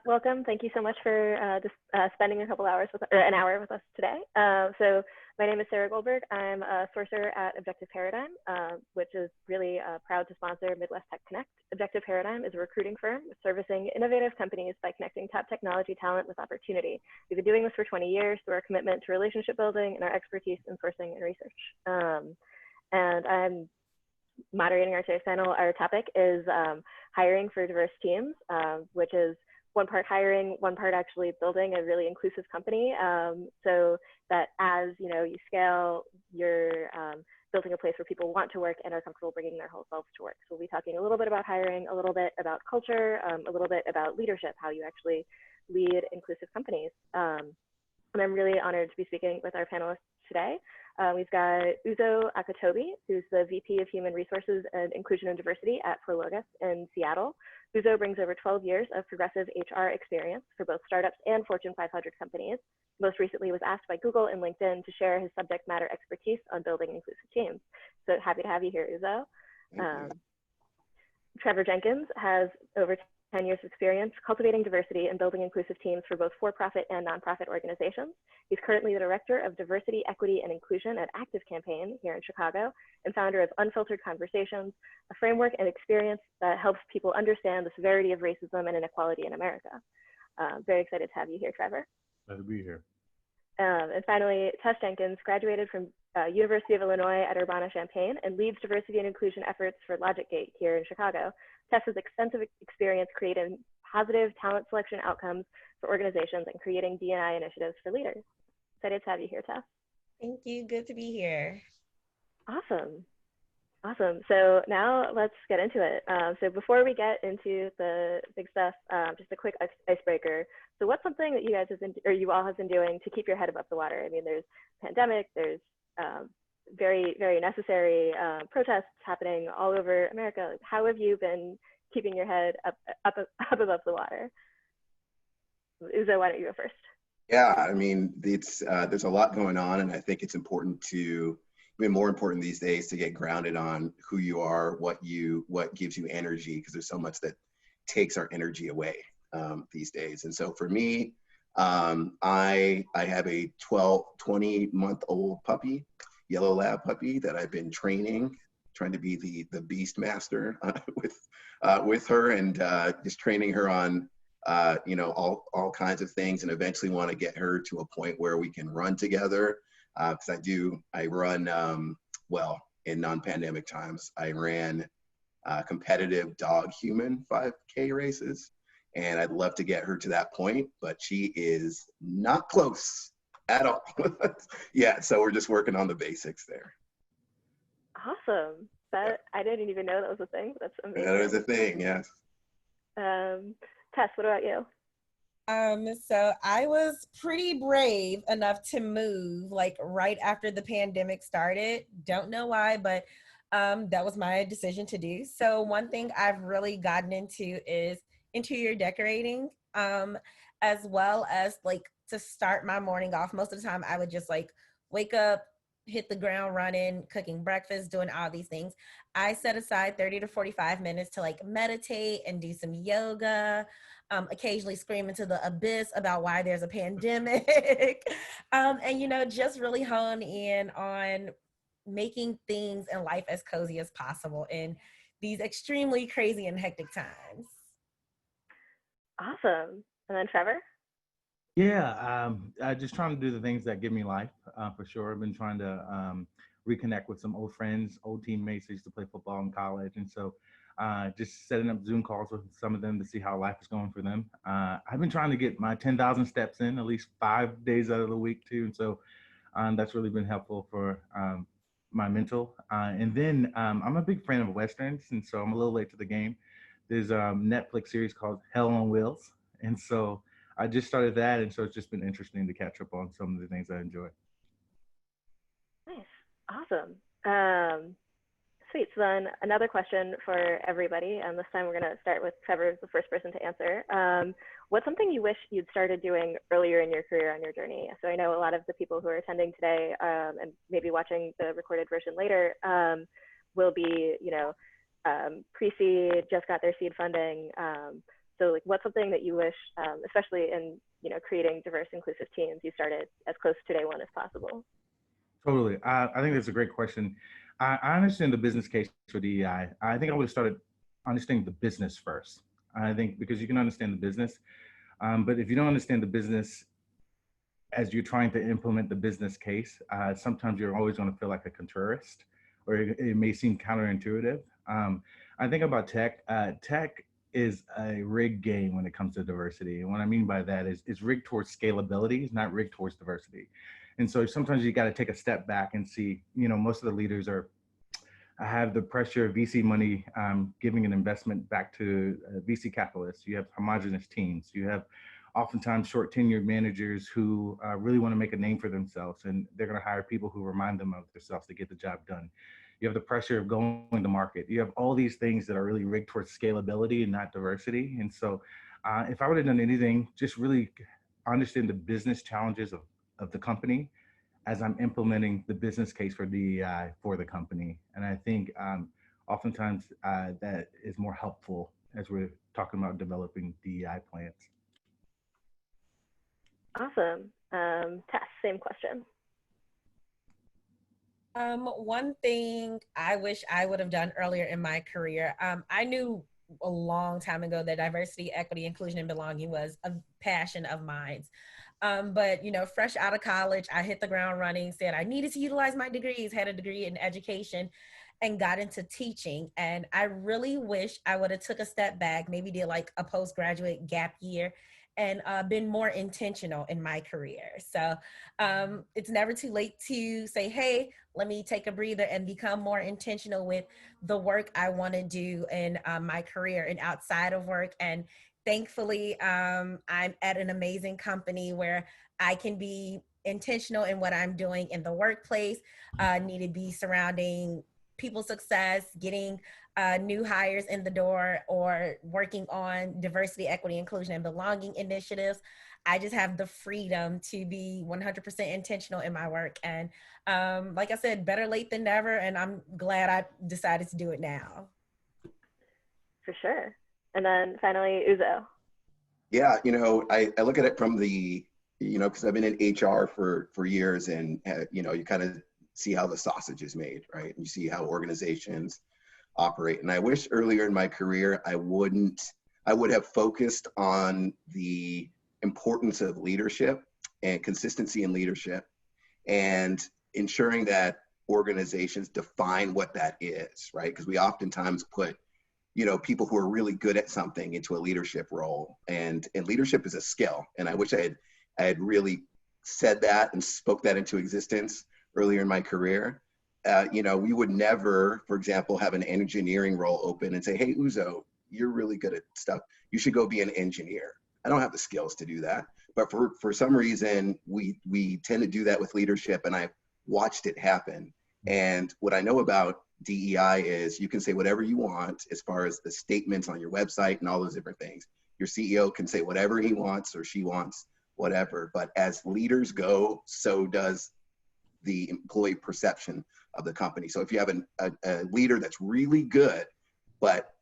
Welcome. Thank you so much for spending a couple hours or an hour with us today. So my name is Sarah Goldberg. I'm a sourcer at Objective Paradigm, which is really proud to sponsor Midwest Tech Connect. Objective Paradigm is a recruiting firm servicing innovative companies by connecting top technology talent with opportunity. We've been doing this for 20 years through our commitment to relationship building and our expertise in sourcing and research. And I'm moderating our today's panel. Our topic is hiring for diverse teams, which is one part hiring, one part actually building a really inclusive company, so that as you scale, you're building a place where people want to work and are comfortable bringing their whole selves to work. So we'll be talking a little bit about hiring, a little bit about culture, a little bit about leadership, how you actually lead inclusive companies. And I'm really honored to be speaking with our panelists today. We've got Akotaobi, who's the VP of Human Resources and Inclusion and Diversity at Prologis in Seattle. Uzo brings over 12 years of progressive HR experience for both startups and Fortune 500 companies. Most recently was asked by Google and LinkedIn to share his subject matter expertise on building inclusive teams. So happy to have you here, Uzo. Trevor Jenkins has over 10 years of experience cultivating diversity and building inclusive teams for both for-profit and nonprofit organizations. He's currently the Director of Diversity, Equity, and Inclusion at ActiveCampaign here in Chicago, and founder of Unfiltered Conversations, a framework and experience that helps people understand the severity of racism and inequality in America. Very excited to have you here, Trevor. Glad to be here. And finally, Tess Jenkins graduated from University of Illinois at Urbana-Champaign and leads diversity and inclusion efforts for LogicGate here in Chicago. Tess has extensive experience creating positive talent selection outcomes for organizations and creating D&I initiatives for leaders. Excited to have you here, Tess. Thank you. Good to be here. Awesome. Awesome. So now let's get into it. So before we get into the big stuff, just a quick icebreaker. So what's something that you guys have been, or you all have been doing to keep your head above the water? I mean, there's pandemic, there's very, very necessary protests happening all over America. Like, how have you been keeping your head up above the water? Uzo, why don't you go first? Yeah, I mean, it's there's a lot going on, and I think it's important to, even more important these days, to get grounded on who you are, what gives you energy, because there's so much that takes our energy away these days. And so for me, I have a 20-month-old puppy, yellow lab puppy, that I've been training, trying to be the beast master with her, and just training her on all kinds of things, and eventually want to get her to a point where we can run together. Because I run, well, in non-pandemic times, I ran competitive dog-human 5K races, and I'd love to get her to that point, but she is not close at all. Yeah, so we're just working on the basics there. Awesome. I didn't even know that was a thing. That's amazing. That is a thing, yes. Tess, what about you? So I was pretty brave enough to move like right after the pandemic started. Don't know why, but that was my decision to do. So one thing I've really gotten into is interior decorating, as well as like to start my morning off. Most of the time I would just like wake up, hit the ground running, cooking breakfast, doing all these things. I set aside 30 to 45 minutes to like meditate and do some yoga, occasionally scream into the abyss about why there's a pandemic, and just really hone in on making things in life as cozy as possible in these extremely crazy and hectic times. Awesome. And then Trevor? Yeah, just trying to do the things that give me life, for sure. I've been trying to reconnect with some old friends, old teammates. I used to play football in college, and so just setting up Zoom calls with some of them to see how life is going for them. I've been trying to get my 10,000 steps in at least 5 days out of the week too, and so that's really been helpful for my mental. And then I'm a big fan of Westerns, and so I'm a little late to the game. There's a Netflix series called Hell on Wheels, and so I just started that, and so it's just been interesting to catch up on some of the things I enjoy. Nice. Awesome. Sweet. So then another question for everybody, and this time we're going to start with Trevor as the first person to answer. What's something you wish you'd started doing earlier in your career on your journey? So I know a lot of the people who are attending today and maybe watching the recorded version later will be, pre-seed, just got their seed funding. So like, what's something that you wish, especially in, you know, creating diverse, inclusive teams, you started as close to day one as possible? Totally. I think that's a great question. I understand the business case for DEI. I think I would have started understanding the business first. I think because you can understand the business, but if you don't understand the business as you're trying to implement the business case, sometimes you're always going to feel like a contrarist, or it may seem counterintuitive. I think about tech. Tech is a rigged game when it comes to diversity. And what I mean by that is it's rigged towards scalability, it's not rigged towards diversity. And so sometimes you got to take a step back and see, you know, most of the leaders have the pressure of VC money giving an investment back to VC capitalists. You have homogenous teams. You have oftentimes short tenured managers who really want to make a name for themselves, and they're going to hire people who remind them of themselves to get the job done. You have the pressure of going to market. You have all these things that are really rigged towards scalability and not diversity. And so if I would have done anything, just really understand the business challenges of the company as I'm implementing the business case for DEI for the company. And I think oftentimes that is more helpful as we're talking about developing DEI plans. Awesome. Tess, same question. One thing I wish I would have done earlier in my career, I knew a long time ago that diversity, equity, inclusion, and belonging was a passion of mine. But, you know, fresh out of college, I hit the ground running, said I needed to utilize my degrees, had a degree in education, and got into teaching. And I really wish I would have took a step back, maybe did like a postgraduate gap year, and been more intentional in my career. So it's never too late to say, hey, let me take a breather and become more intentional with the work I want to do in my career and outside of work. And thankfully, I'm at an amazing company where I can be intentional in what I'm doing in the workplace, need to be surrounding people's success, getting new hires in the door, or working on diversity, equity, inclusion, and belonging initiatives. I just have the freedom to be 100% intentional in my work. And like I said, better late than never. And I'm glad I decided to do it now. For sure. And then finally, Uzo. Yeah, you know, I look at it from the, you know, because I've been in HR for years, and, you know, you kind of see how the sausage is made, right? And you see how organizations operate. And I wish earlier in my career, I would have focused on the importance of leadership and consistency in leadership, and ensuring that organizations define what that is, right? Because we oftentimes put, you know, people who are really good at something into a leadership role, and leadership is a skill. And I wish I had really said that and spoke that into existence earlier in my career. You know, we would never, for example, have an engineering role open and say, hey, Uzo, you're really good at stuff. You should go be an engineer. I don't have the skills to do that. But for some reason, we tend to do that with leadership, and I've watched it happen. And what I know about DEI is you can say whatever you want as far as the statements on your website and all those different things. Your CEO can say whatever he wants or she wants, whatever. But as leaders go, so does the employee perception of the company. So if you have a leader that's really good, but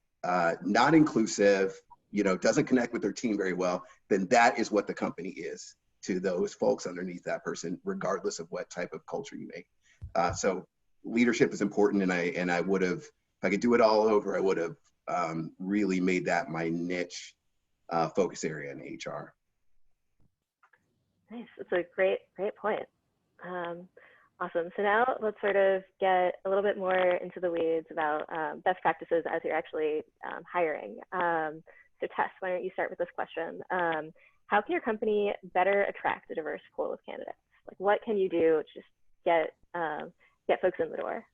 not inclusive, you know, doesn't connect with their team very well, then that is what the company is to those folks underneath that person, regardless of what type of culture you make. So leadership is important, and I would have, if I could do it all over, I would have really made that my niche focus area in HR. Nice. That's a great point. Awesome. So now let's sort of get a little bit more into the weeds about best practices as you're actually hiring. So Tess, why don't you start with this question? How can your company better attract a diverse pool of candidates? Like, what can you do to just get folks in the door?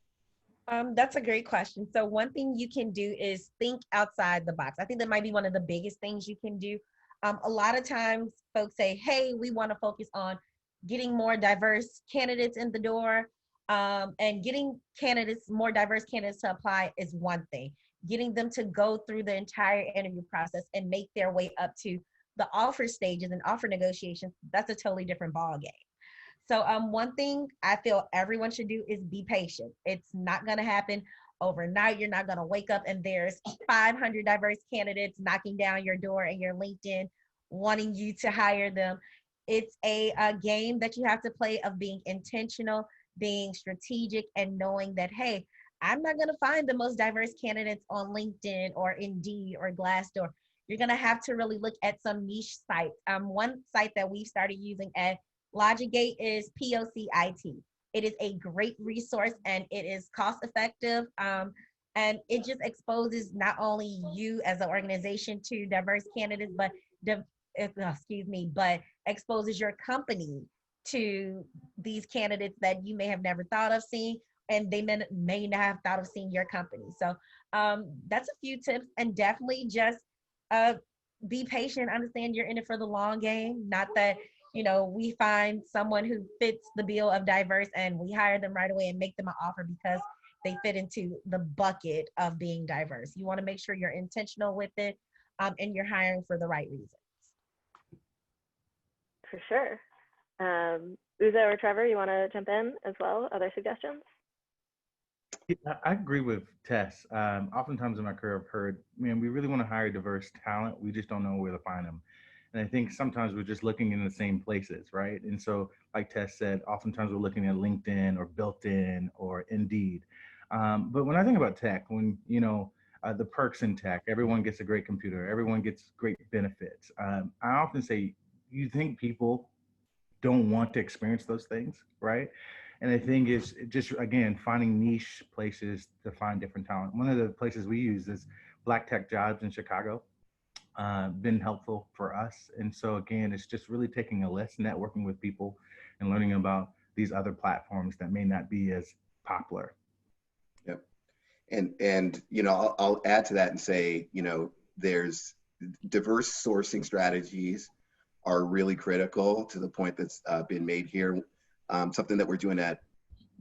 That's a great question. So one thing you can do is think outside the box. I think that might be one of the biggest things you can do. A lot of times folks say, hey, we want to focus on getting more diverse candidates in the door, and getting more diverse candidates to apply is one thing. Getting them to go through the entire interview process and make their way up to the offer stages and offer negotiations, that's a totally different ballgame. So one thing I feel everyone should do is be patient. It's not going to happen overnight. You're not going to wake up and there's 500 diverse candidates knocking down your door and your LinkedIn wanting you to hire them. It's a game that you have to play of being intentional, being strategic, and knowing that, hey, I'm not going to find the most diverse candidates on LinkedIn or Indeed or Glassdoor. You're going to have to really look at some niche sites. One site that we've started using at LogicGate is POCIT. It is a great resource and it is cost effective. And it just exposes not only you as an organization to diverse candidates, but but exposes your company to these candidates that you may have never thought of seeing, and they may not have thought of seeing your company. So that's a few tips, and definitely just be patient. Understand you're in it for the long game. Not that, you know, we find someone who fits the bill of diverse and we hire them right away and make them an offer because they fit into the bucket of being diverse. You want to make sure you're intentional with it, and you're hiring for the right reasons. For sure. Uzo or Trevor, you want to jump in as well? Other suggestions? Yeah, I agree with Tess. Oftentimes in my career, I've heard, man, we really want to hire diverse talent. We just don't know where to find them. And I think sometimes we're just looking in the same places, right? And so, like Tess said, oftentimes we're looking at LinkedIn or Built-in or Indeed. But when I think about tech, when, you know, the perks in tech, everyone gets a great computer, everyone gets great benefits. I often say, you think people don't want to experience those things, right? And I think it's just, again, finding niche places to find different talent. One of the places we use is Black Tech Jobs in Chicago. Been helpful for us. And so again, it's just really taking a list, networking with people and learning about these other platforms that may not be as popular. Yep. And you know, I'll add to that and say, you know, there's diverse sourcing strategies are really critical to the point that's been made here. Something that we're doing at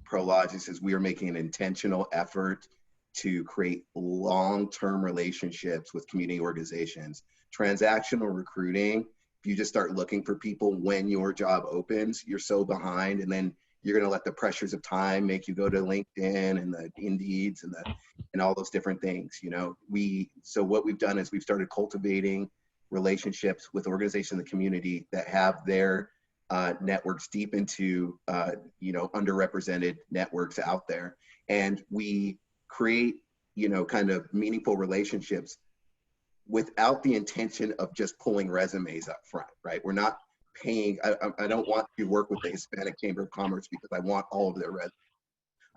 Prologis is we are making an intentional effort to create long-term relationships with community organizations. Transactional recruiting, if you just start looking for people when your job opens, you're so behind, and then you're going to let the pressures of time make you go to LinkedIn and the Indeeds and all those different things. You know, so what we've done is we've started cultivating relationships with organizations in the community that have their networks deep into you know, underrepresented networks out there, and we create, you know, kind of meaningful relationships without the intention of just pulling resumes up front, right? We're not paying. I don't want to work with the Hispanic Chamber of Commerce because I want all of their resumes.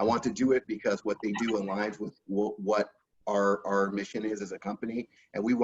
I want to do it because what they do aligns with what our mission is as a company, and we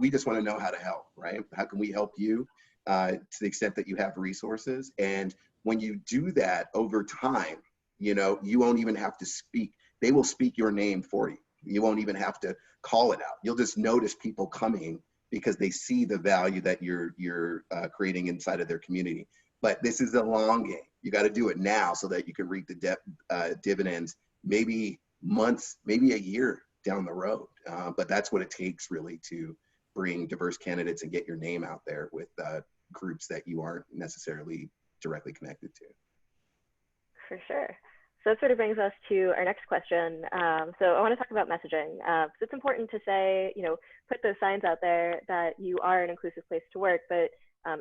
just want to know how to help, right? How can we help you to the extent that you have resources? And when you do that over time, you know, you won't even have to speak. They will speak your name for you. You won't even have to call it out. You'll just notice people coming because they see the value that you're creating inside of their community. But this is a long game. You got to do it now so that you can reap the dividends, maybe months, maybe a year down the road. But that's what it takes really to bring diverse candidates and get your name out there with groups that you aren't necessarily directly connected to. For sure. So that sort of brings us to our next question. So I want to talk about messaging. So it's important to say, you know, put those signs out there that you are an inclusive place to work, but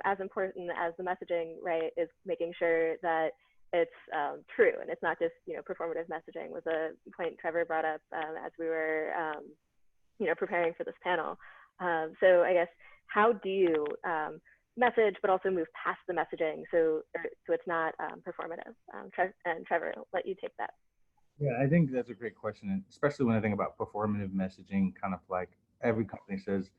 as important as the messaging, right, is making sure that it's true and it's not just, you know, performative messaging was a point Trevor brought up as we were, you know, preparing for this panel. So I guess, how do you message, but also move past the messaging so it's not performative? And Trevor, I'll let you take that. Yeah, I think that's a great question, and especially when I think about performative messaging, kind of like every company says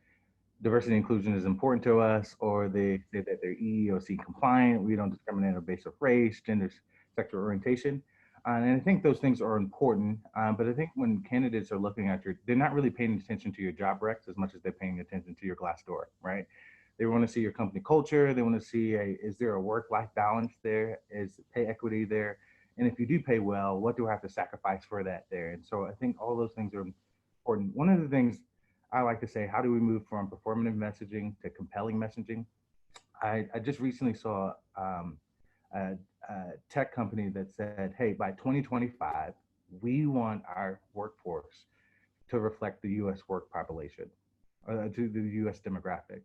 diversity and inclusion is important to us, or they say that they're EEOC compliant, we don't discriminate on the basis of race, gender, sexual orientation. And I think those things are important, but I think when candidates are looking at they're not really paying attention to your job recs as much as they're paying attention to your Glassdoor, right? They want to see your company culture. They want to see, is there a work-life balance there? Is pay equity there? And if you do pay well, what do I have to sacrifice for that there? And so I think all those things are important. One of the things I like to say, how do we move from performative messaging to compelling messaging? I just recently saw a tech company that said, hey, by 2025, we want our workforce to reflect the U.S. work population, to the U.S. demographic.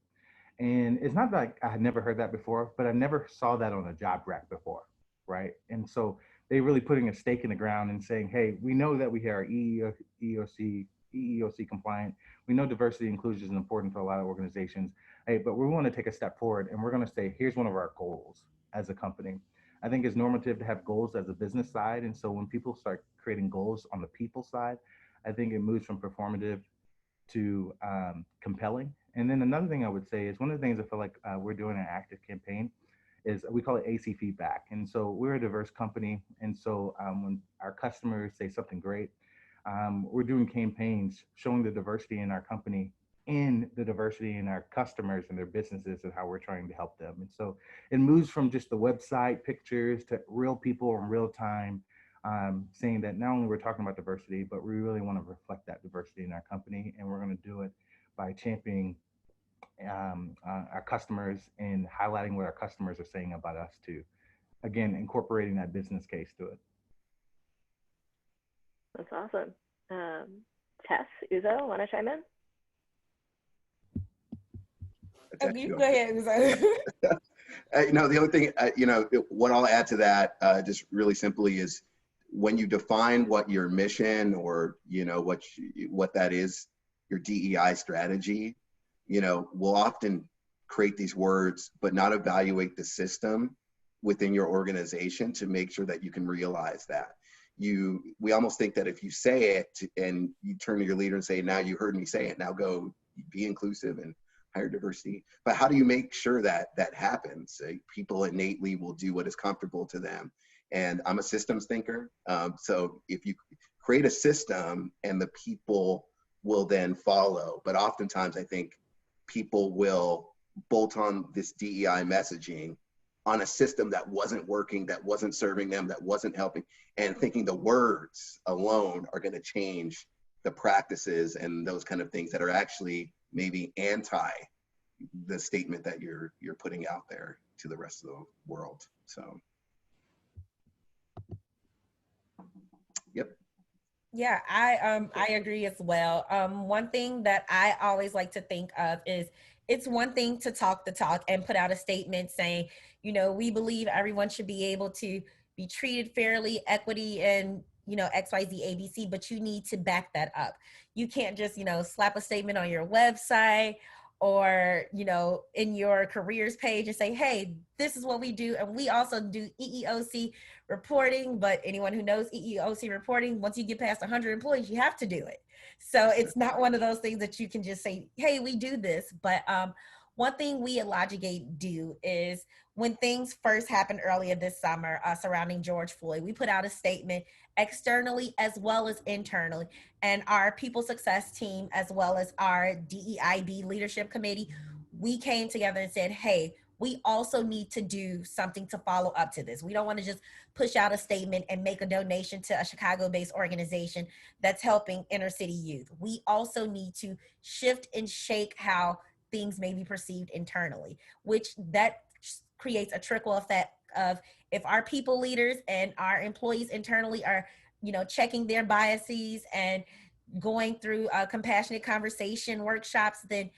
And it's not like I had never heard that before, but I never saw that on a job rack before, right? And so they really putting a stake in the ground and saying, hey, we know that we are EEOC compliant. We know diversity and inclusion is important for a lot of organizations. Hey, but we want to take a step forward and we're going to say, here's one of our goals as a company. I think it's normative to have goals as a business side. And so when people start creating goals on the people side, I think it moves from performative to compelling. And then another thing I would say is one of the things I feel like we're doing at ActiveCampaign is we call it AC feedback. And so we're a diverse company. And so when our customers say something great, we're doing campaigns showing the diversity in our company and the diversity in our customers and their businesses and how we're trying to help them. And so it moves from just the website pictures to real people in real time, saying that not only we're talking about diversity, but we really want to reflect that diversity in our company. And we're going to do it by championing our customers and highlighting what our customers are saying about us too. Again, incorporating that business case to it. That's awesome. Tess, Uzo, want to chime in? You go ahead, Uzo. No, the only thing, what I'll add to that, just really simply is when you define what your mission or, what that is, your DEI strategy, we'll often create these words, but not evaluate the system within your organization to make sure that you can realize that. We almost think that if you say it and you turn to your leader and say, now you heard me say it, now go be inclusive and hire diversity. But how do you make sure that that happens? People innately will do what is comfortable to them. And I'm a systems thinker. So if you create a system and the people will then follow, but oftentimes I think people will bolt on this DEI messaging on a system that wasn't working, that wasn't serving them, that wasn't helping, and thinking the words alone are going to change the practices and those kind of things that are actually maybe anti the statement that you're putting out there to the rest of the world. So, yep. Yeah, I agree as well. One thing that I always like to think of is it's one thing to talk the talk and put out a statement saying, we believe everyone should be able to be treated fairly, equity, and, XYZ, ABC, but you need to back that up. You can't just, slap a statement on your website or, in your careers page and say, hey, this is what we do. And we also do EEOC reporting, but anyone who knows EEOC reporting, once you get past 100 employees, you have to do it. So it's not one of those things that you can just say, hey, we do this. But one thing we at LogicGate do is when things first happened earlier this summer surrounding George Floyd, we put out a statement externally as well as internally. And our people success team, as well as our DEIB leadership committee, we came together and said, hey, we also need to do something to follow up to this. We don't want to just push out a statement and make a donation to a Chicago-based organization that's helping inner city youth. We also need to shift and shake how things may be perceived internally, which that creates a trickle effect of if our people leaders and our employees internally are, checking their biases and going through compassionate conversation workshops, then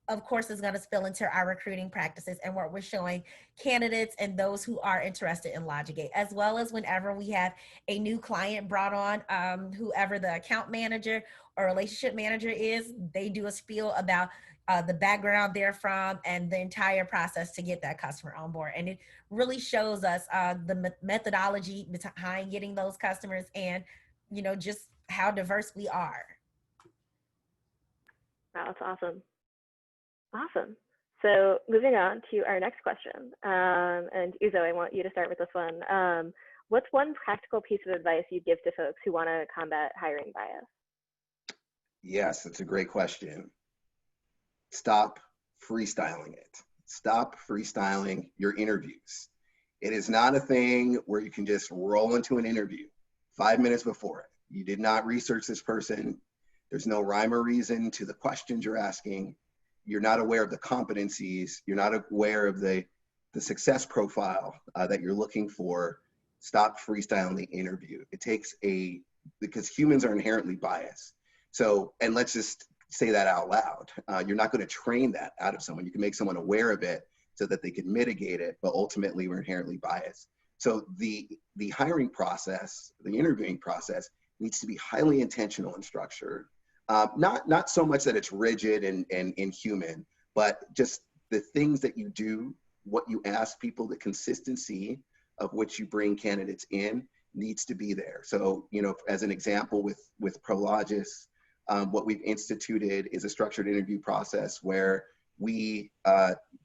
of course is going to spill into our recruiting practices and what we're showing candidates and those who are interested in LogicGate, as well as whenever we have a new client brought on, whoever the account manager or relationship manager is, they do a spiel about the background they're from and the entire process to get that customer on board. And it really shows us the methodology behind getting those customers and, just how diverse we are. Wow, that's awesome. Awesome. So moving on to our next question. And Uzo, I want you to start with this one. What's one practical piece of advice you'd give to folks who want to combat hiring bias? Yes, that's a great question. Stop freestyling it. Stop freestyling your interviews. It is not a thing where you can just roll into an interview 5 minutes before it. You did not research this person. There's no rhyme or reason to the questions you're asking. You're not aware of the competencies. You're not aware of the success profile that you're looking for. Stop freestyling the interview. It takes a because humans are inherently biased. So, and let's just say that out loud. You're not going to train that out of someone. You can make someone aware of it so that they can mitigate it, but ultimately we're inherently biased. So the hiring process, the interviewing process needs to be highly intentional and structured. Not so much that it's rigid and inhuman, but just the things that you do, what you ask people, the consistency of which you bring candidates in needs to be there. So, you know, as an example with Prologis, what we've instituted is a structured interview process where we,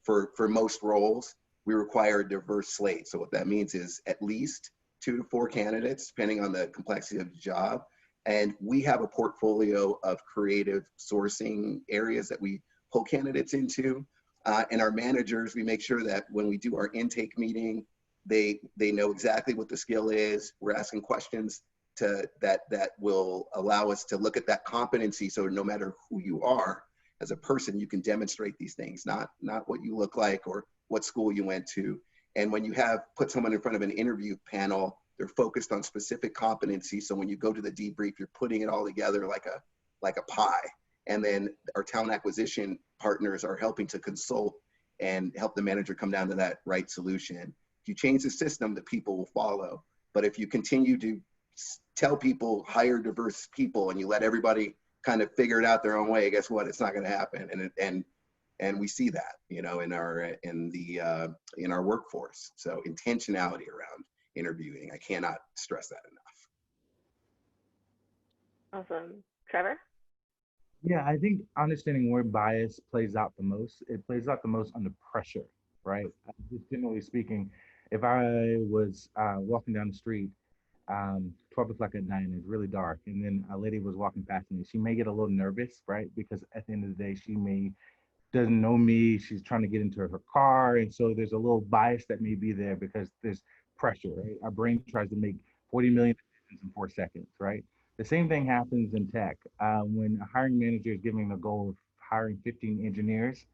for most roles, we require a diverse slate. So what that means is at least 2 to 4 candidates, depending on the complexity of the job. And we have a portfolio of creative sourcing areas that we pull candidates into. And our managers, we make sure that when we do our intake meeting, they know exactly what the skill is. We're asking questions that will allow us to look at that competency. So no matter who you are as a person, you can demonstrate these things, not what you look like or what school you went to. And when you put someone in front of an interview panel, they're focused on specific competency. So when you go to the debrief, you're putting it all together like a pie. And then our talent acquisition partners are helping to consult and help the manager come down to that right solution. If you change the system, the people will follow. But if you continue to tell people, hire diverse people, and you let everybody kind of figure it out their own way, guess what? It's not going to happen. And we see that, you know, in our workforce. So intentionality around interviewing, I cannot stress that enough. Awesome. Trevor? Yeah, I think understanding where bias plays out the most, it plays out the most under pressure, right? Just generally speaking, if I was walking down the street, 12 o'clock at night and it's really dark, and then a lady was walking past me, she may get a little nervous, right? Because at the end of the day, she doesn't know me, she's trying to get into her car, and so there's a little bias that may be there because there's pressure, right? Our brain tries to make 40 million decisions in 4 seconds, right? The same thing happens in tech. When a hiring manager is giving the goal of hiring 15 engineers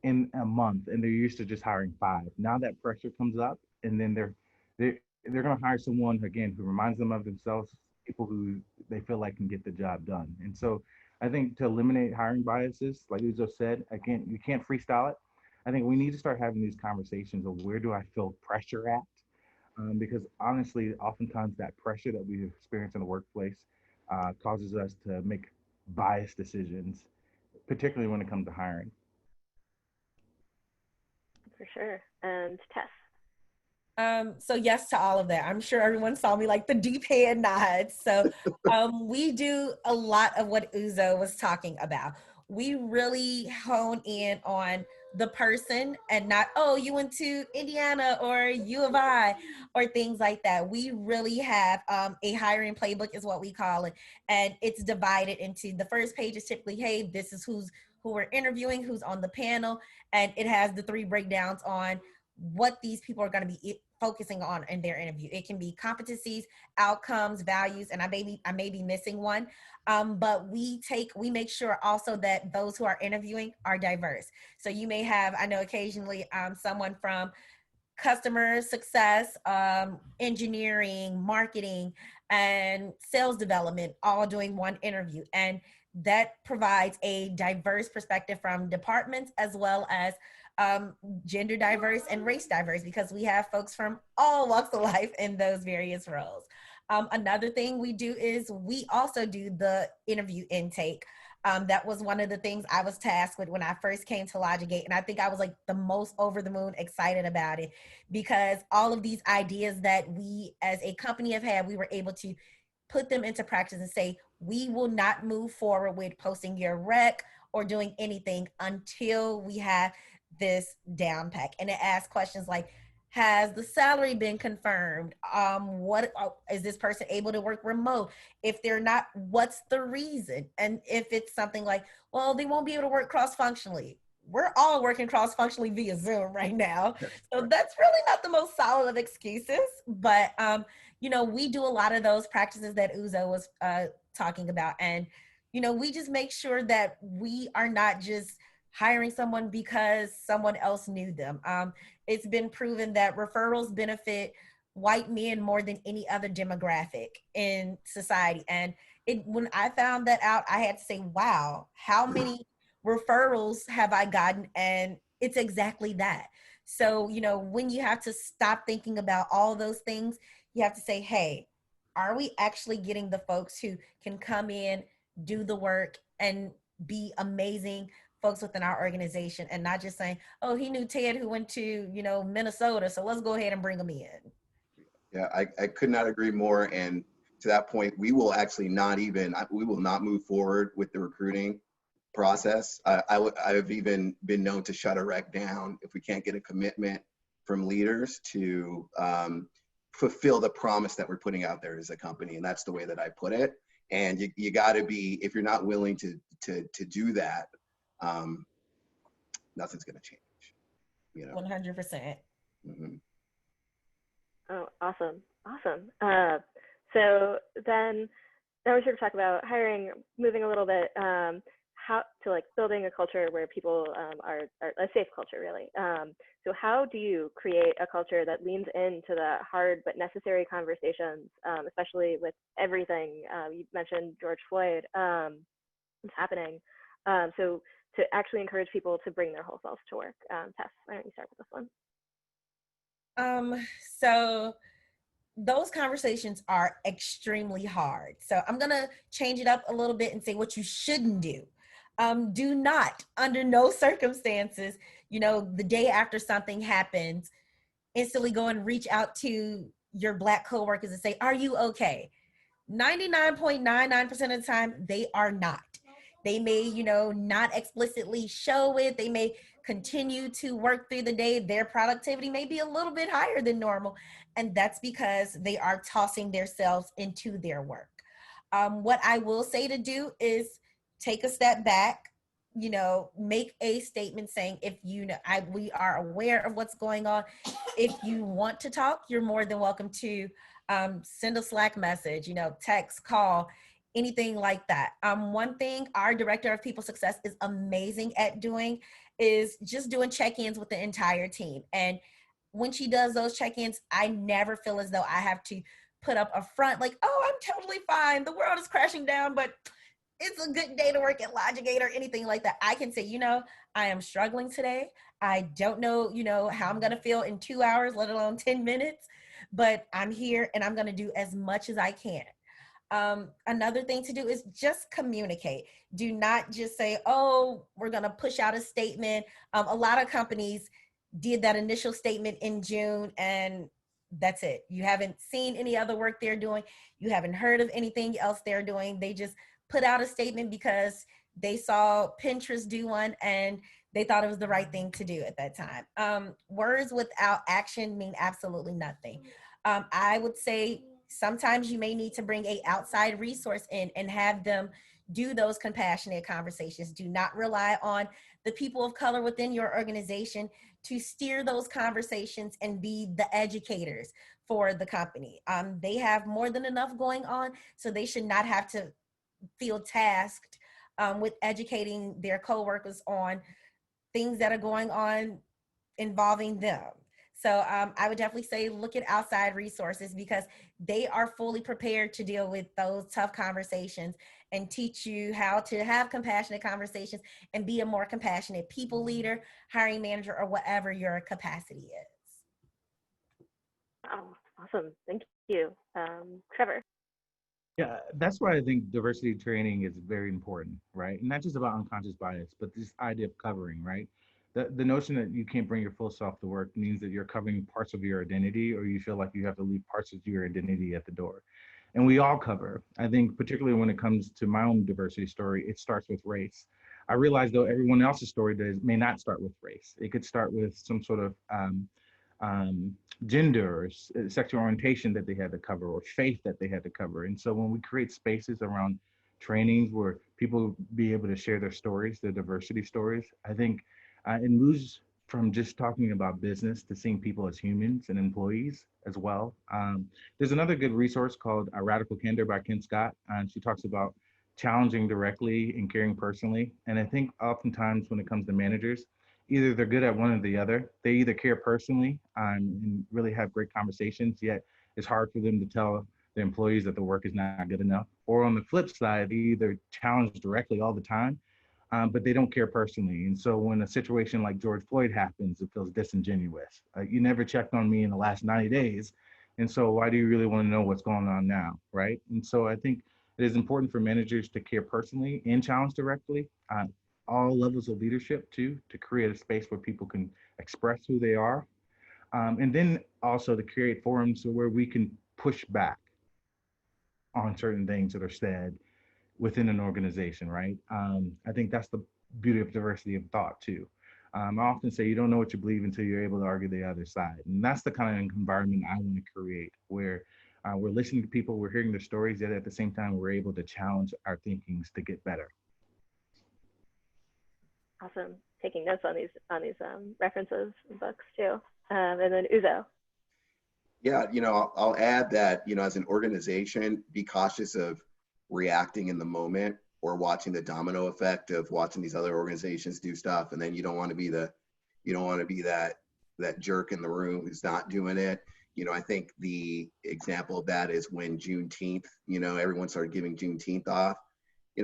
in a month, and they're used to just hiring 5. Now that pressure comes up, and then they're going to hire someone again who reminds them of themselves, people who they feel like can get the job done. And so I think to eliminate hiring biases, like Uzo said, again, you can't freestyle it. I think we need to start having these conversations of where do I feel pressure at? Because honestly, oftentimes that pressure that we experience in the workplace causes us to make biased decisions, particularly when it comes to hiring. For sure. And Tess? So yes to all of that. I'm sure everyone saw me like the deep head nods. So we do a lot of what Uzo was talking about. We really hone in on the person and not, oh, you went to Indiana or U of I or things like that. We really have a hiring playbook is what we call it. And it's divided into the first page is typically, hey, this is who we're interviewing, who's on the panel. And it has the 3 breakdowns on what these people are going to be focusing on in their interview. It can be competencies, outcomes, values, and I may be missing one. But we make sure also that those who are interviewing are diverse. So you may have, I know occasionally someone from customer success, engineering, marketing, and sales development all doing one interview. And that provides a diverse perspective from departments as well as gender diverse and race diverse, because we have folks from all walks of life in those various roles. Another thing we do is we also do the interview intake. That was one of the things I was tasked with when I first came to LogicGate. And I think I was like the most over the moon excited about it, because all of these ideas that we as a company have had, we were able to put them into practice and say, we will not move forward with posting your rec or doing anything until we have this down pack. And it asks questions like, has the salary been confirmed? What is this person able to work remote? If they're not, what's the reason? And if it's something like, well, they won't be able to work cross-functionally. We're all working cross-functionally via Zoom right now. So that's really not the most solid of excuses. But, you know, we do a lot of those practices that Uzo was talking about. And, you know, we just make sure that we are not just hiring someone because someone else knew them. It's been proven that referrals benefit white men more than any other demographic in society. And when I found that out, I had to say, wow, how many referrals have I gotten? And it's exactly that. So, when you have to stop thinking about all those things, you have to say, hey, are we actually getting the folks who can come in, do the work, and be amazing folks within our organization, and not just saying, oh, he knew Ted who went to, Minnesota, so let's go ahead and bring him in. Yeah, I could not agree more. And to that point, we will actually we will not move forward with the recruiting process. I've even been known to shut a rec down if we can't get a commitment from leaders to fulfill the promise that we're putting out there as a company. And that's the way that I put it. And you got to be, if you're not willing to do that, nothing's going to change. 100%. Mm-hmm. Oh, awesome. So then now we're sort of talking about hiring, moving a little bit, how to like building a culture where people are a safe culture, really. So how do you create a culture that leans into the hard but necessary conversations, especially with everything you mentioned, George Floyd, is happening? So to actually encourage people to bring their whole selves to work. Tess, why don't you start with this one? So those conversations are extremely hard. So I'm going to change it up a little bit and say what you shouldn't do. Do not, under no circumstances, the day after something happens, instantly go and reach out to your Black coworkers and say, are you okay? 99.99% of the time, they are not. They may, not explicitly show it. They may continue to work through the day. Their productivity may be a little bit higher than normal. And that's because they are tossing themselves into their work. What I will say to do is take a step back, make a statement saying, if we are aware of what's going on. If you want to talk, you're more than welcome to send a Slack message, text, call, anything like that. One thing our director of people success is amazing at doing is just doing check-ins with the entire team. And when she does those check-ins, I never feel as though I have to put up a front like, oh, I'm totally fine. The world is crashing down, but it's a good day to work at LogicGate or anything like that. I can say, I am struggling today. I don't know, how I'm going to feel in 2 hours, let alone 10 minutes, but I'm here and I'm going to do as much as I can. Another thing to do is just communicate. Do not just say, oh, we're going to push out a statement. A lot of companies did that initial statement in June and that's it. You haven't seen any other work they're doing. You haven't heard of anything else they're doing. They just put out a statement because they saw Pinterest do one and they thought it was the right thing to do at that time. Words without action mean absolutely nothing. I would say sometimes you may need to bring an outside resource in and have them do those compassionate conversations. Do not rely on the people of color within your organization to steer those conversations and be the educators for the company. They have more than enough going on, so they should not have to feel tasked with educating their coworkers on things that are going on involving them. So I would definitely say look at outside resources because they are fully prepared to deal with those tough conversations and teach you how to have compassionate conversations and be a more compassionate people leader, hiring manager, or whatever your capacity is. Oh, awesome. Thank you. Trevor. Yeah, that's why I think diversity training is very important, right? And not just about unconscious bias, but this idea of covering, right? The notion that you can't bring your full self to work means that you're covering parts of your identity or you feel like you have to leave parts of your identity at the door. And we all cover. I think particularly when it comes to my own diversity story, it starts with race. I realize though everyone else's story may not start with race. It could start with some sort of gender or sexual orientation that they had to cover or faith that they had to cover. And so when we create spaces around trainings where people be able to share their stories, their diversity stories, I think it moves from just talking about business to seeing people as humans and employees as well. There's another good resource called Radical Candor by Ken Scott. And she talks about challenging directly and caring personally. And I think oftentimes when it comes to managers, either they're good at one or the other. They either care personally and really have great conversations, yet it's hard for them to tell the employees that the work is not good enough. Or on the flip side, they either challenge directly all the time, but they don't care personally. And so when a situation like George Floyd happens, it feels disingenuous. You never checked on me in the last 90 days. And so why do you really want to know what's going on now, right? And so I think it is important for managers to care personally and challenge directly. All levels of leadership too, to create a space where people can express who they are. And then also to create forums where we can push back on certain things that are said within an organization, right? I think that's the beauty of diversity of thought too. I often say you don't know what you believe until you're able to argue the other side. And that's the kind of environment I want to create where we're listening to people, we're hearing their stories, yet at the same time, we're able to challenge our thinkings to get better. Awesome. Taking notes on these references and books too. And then Uzo. Yeah, I'll add that, as an organization, be cautious of reacting in the moment or watching the domino effect of watching these other organizations do stuff, and then you don't want to be that jerk in the room who's not doing it. I think the example of that is when Juneteenth, everyone started giving Juneteenth off.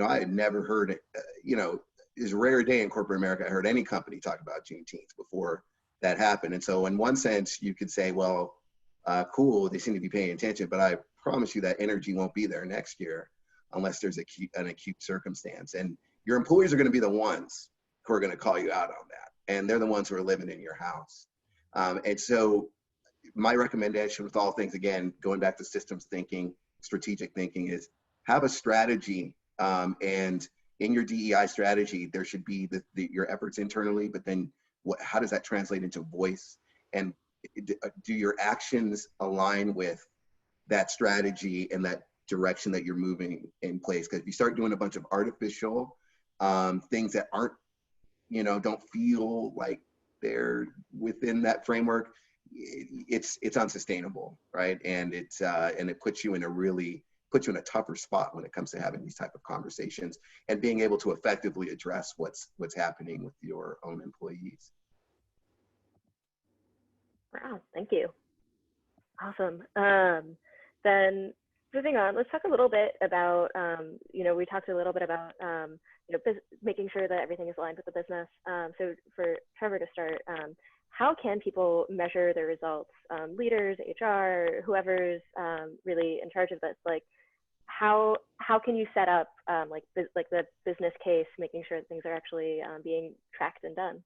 I had never heard it, it's a rare day in corporate America I heard any company talk about Juneteenth before that happened. And so in one sense, you could say, well, cool, they seem to be paying attention, but I promise you that energy won't be there next year unless there's an acute circumstance. And your employees are going to be the ones who are going to call you out on that. And they're the ones who are living in your house. And so my recommendation with all things, again, going back to systems thinking, strategic thinking, is have a strategy. And in your DEI strategy, there should be your efforts internally, but then how does that translate into voice? And do your actions align with that strategy and that direction that you're moving in place? Because if you start doing a bunch of artificial things that aren't, don't feel like they're within that framework, it's unsustainable, right? And it puts you in a tougher spot when it comes to having these type of conversations and being able to effectively address what's happening with your own employees. Wow, thank you. Awesome. Then moving on, let's talk a little bit about, we talked a little bit about, making sure that everything is aligned with the business. So for Trevor to start, how can people measure their results? Leaders, HR, whoever's really in charge of this, like how can you set up the business case, making sure that things are actually being tracked and done?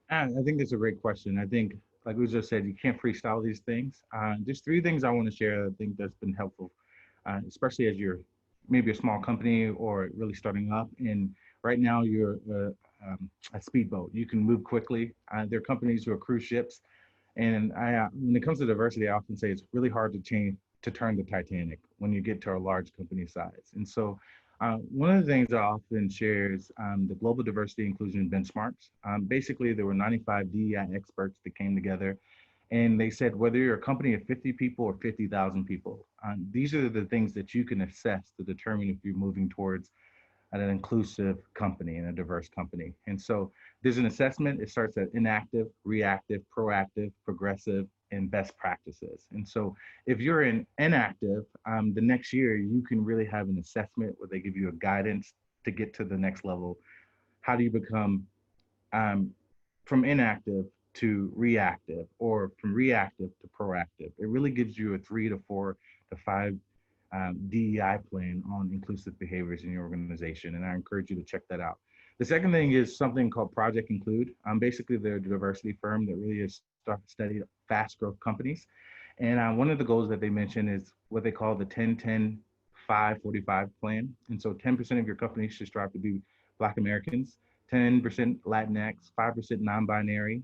I think that's a great question. I think, like we just said, you can't freestyle these things. Just 3 things I want to share. I think that's been helpful, especially as you're maybe a small company or really starting up. And right now you're a speedboat. You can move quickly. There are companies who are cruise ships. And when it comes to diversity, I often say it's really hard to turn the Titanic when you get to a large company size. And so one of the things I often share is the Global Diversity Inclusion Benchmarks. Basically, there were 95 DEI experts that came together, and they said whether you're a company of 50 people or 50,000 people, these are the things that you can assess to determine if you're moving towards an inclusive company and a diverse company. And so there's an assessment. It starts at inactive, reactive, proactive, progressive, and best practices. And so if you're inactive, the next year you can really have an assessment where they give you a guidance to get to the next level. How do you become from inactive to reactive, or from reactive to proactive? It really gives you a 3 to 4 to 5 DEI plan on inclusive behaviors in your organization, and I encourage you to check that out. The second thing is something called Project Include. Basically, they're a diversity firm that really has studied fast growth companies. And one of the goals that they mention is what they call the 10-10-5-45 plan. And so 10% of your company should strive to be Black Americans, 10% Latinx, 5% non-binary,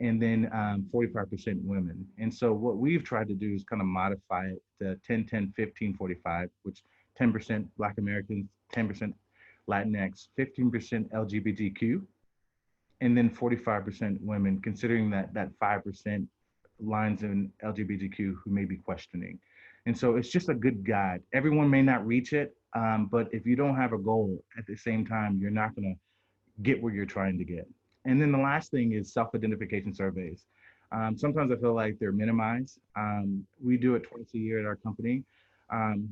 and then 45% women. And so what we've tried to do is kind of modify it to 10-10-15-45, which 10% Black Americans, 10% Latinx, 15% LGBTQ, and then 45% women, considering that 5% lines in LGBTQ who may be questioning. And so it's just a good guide. Everyone may not reach it, but if you don't have a goal at the same time, you're not gonna get where you're trying to get. And then the last thing is self-identification surveys. Sometimes I feel like they're minimized. We do it twice a year at our company.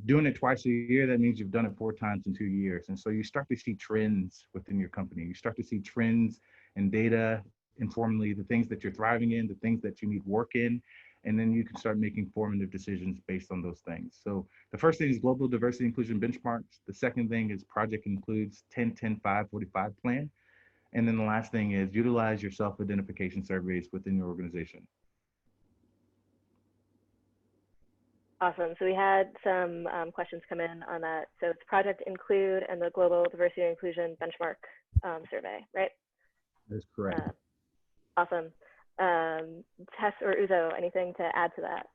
Doing it twice a year, that means you've done it 4 times in 2 years. And so you start to see trends within your company. You start to see trends and data informally, the things that you're thriving in, the things that you need work in, and then you can start making formative decisions based on those things. So the first thing is global diversity inclusion benchmarks. The second thing is project includes 10-10-5-45 plan. And then the last thing is utilize your self-identification surveys within your organization. Awesome. So we had some questions come in on that. So it's project include and the global diversity and inclusion benchmark survey, right? That's correct. Awesome. Tess or Uzo, anything to add to that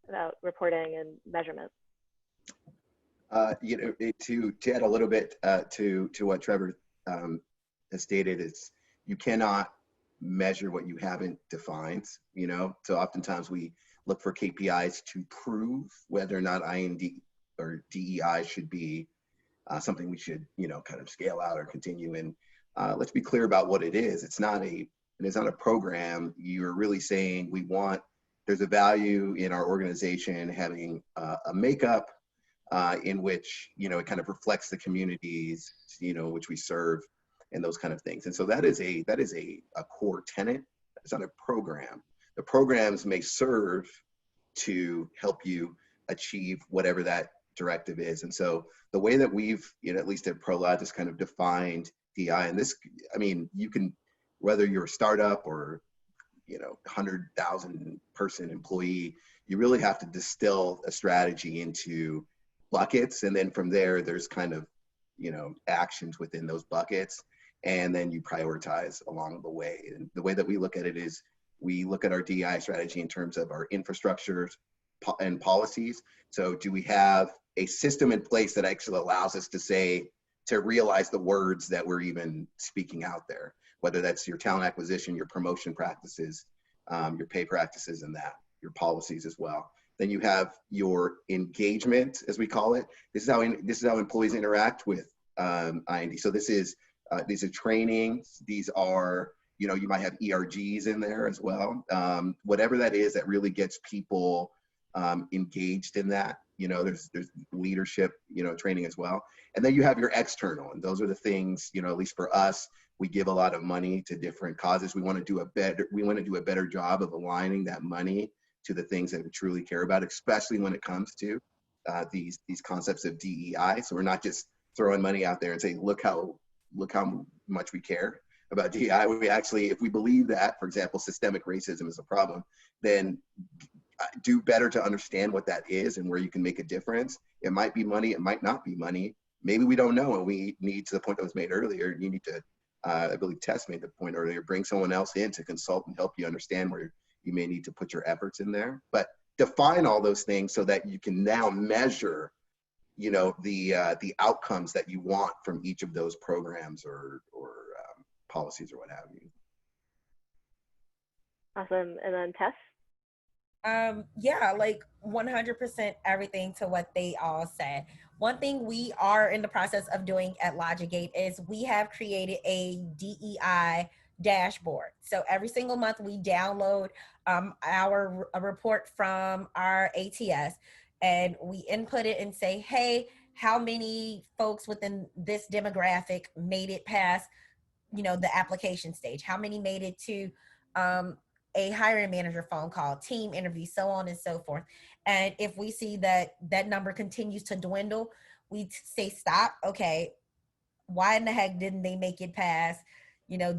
about reporting and measurement? To add a little bit to what Trevor has stated, is you cannot measure what you haven't defined. So oftentimes we look for KPIs to prove whether or not IND or DEI should be something we should, kind of scale out or continue. And let's be clear about what it is. It's not a program. You're really saying there's a value in our organization having a makeup in which, it kind of reflects the communities, which we serve and those kind of things. And so that is a core tenet. It's not a program. The programs may serve to help you achieve whatever that directive is. And so the way that we've, at least at Prologis, kind of defined DI, and this, you can, whether you're a startup or, 100,000 person employee, you really have to distill a strategy into buckets. And then from there, there's kind of, actions within those buckets. And then you prioritize along the way. And the way that we look at it is we look at our DEI strategy in terms of our infrastructures and policies. So do we have a system in place that actually allows us to realize the words that we're even speaking out there, whether that's your talent acquisition, your promotion practices, your pay practices, and your policies as well. Then you have your engagement, as we call it. This is how employees interact with IND. So these are trainings. These are, you might have ERGs in there as well. Whatever that is that really gets people engaged in that. There's leadership, training as well. And then you have your external, and those are the things, at least for us, we give a lot of money to different causes. We want to do a better job of aligning that money to the things that we truly care about, especially when it comes to these concepts of DEI. So we're not just throwing money out there and saying, look how much we care about DEI. We actually, if we believe that, for example, systemic racism is a problem, then do better to understand what that is and where you can make a difference. It might be money, it might not be money. Maybe we don't know, and we need, to the point that was made earlier, you need to, I believe Tess made the point earlier, bring someone else in to consult and help you understand where you may need to put your efforts in there. But define all those things so that you can now measure, the outcomes that you want from each of those programs or policies or what have you. Awesome. And then Tess? Yeah, like 100% everything to what they all said. One thing we are in the process of doing at LogicGate is we have created a DEI dashboard. So every single month we download a report from our ATS, and we input it and say, hey, how many folks within this demographic made it past, the application stage? How many made it to a hiring manager phone call, team interview, so on and so forth. And if we see that that number continues to dwindle, we say, stop. Okay, why in the heck didn't they make it past,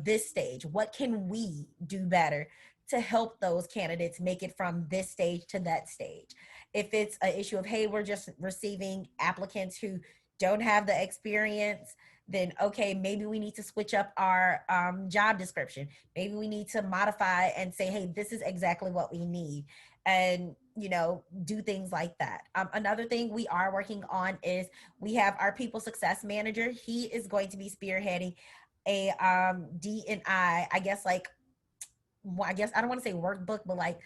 this stage? What can we do better to help those candidates make it from this stage to that stage? If it's an issue of, hey, we're just receiving applicants who don't have the experience, then okay, maybe we need to switch up our job description. Maybe we need to modify and say, hey, this is exactly what we need, and do things like that. Another thing we are working on is we have our people success manager. He is going to be spearheading a D&I, I guess I don't want to say workbook, but like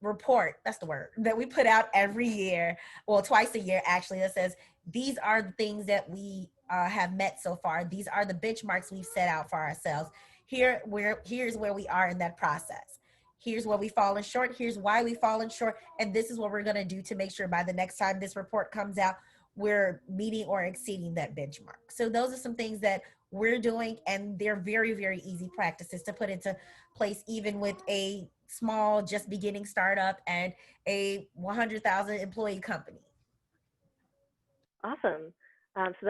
report, that's the word, that we put out every year, well, twice a year actually, that says these are the things that we have met so far. These are the benchmarks we've set out for ourselves. here's where we are in that process. Here's where we've fallen short. Here's why we've fallen short. And this is what we're going to do to make sure by the next time this report comes out, we're meeting or exceeding that benchmark. So those are some things that we're doing, and they're very, very easy practices to put into place, even with a small, just beginning startup and a 100,000 employee company. Awesome. So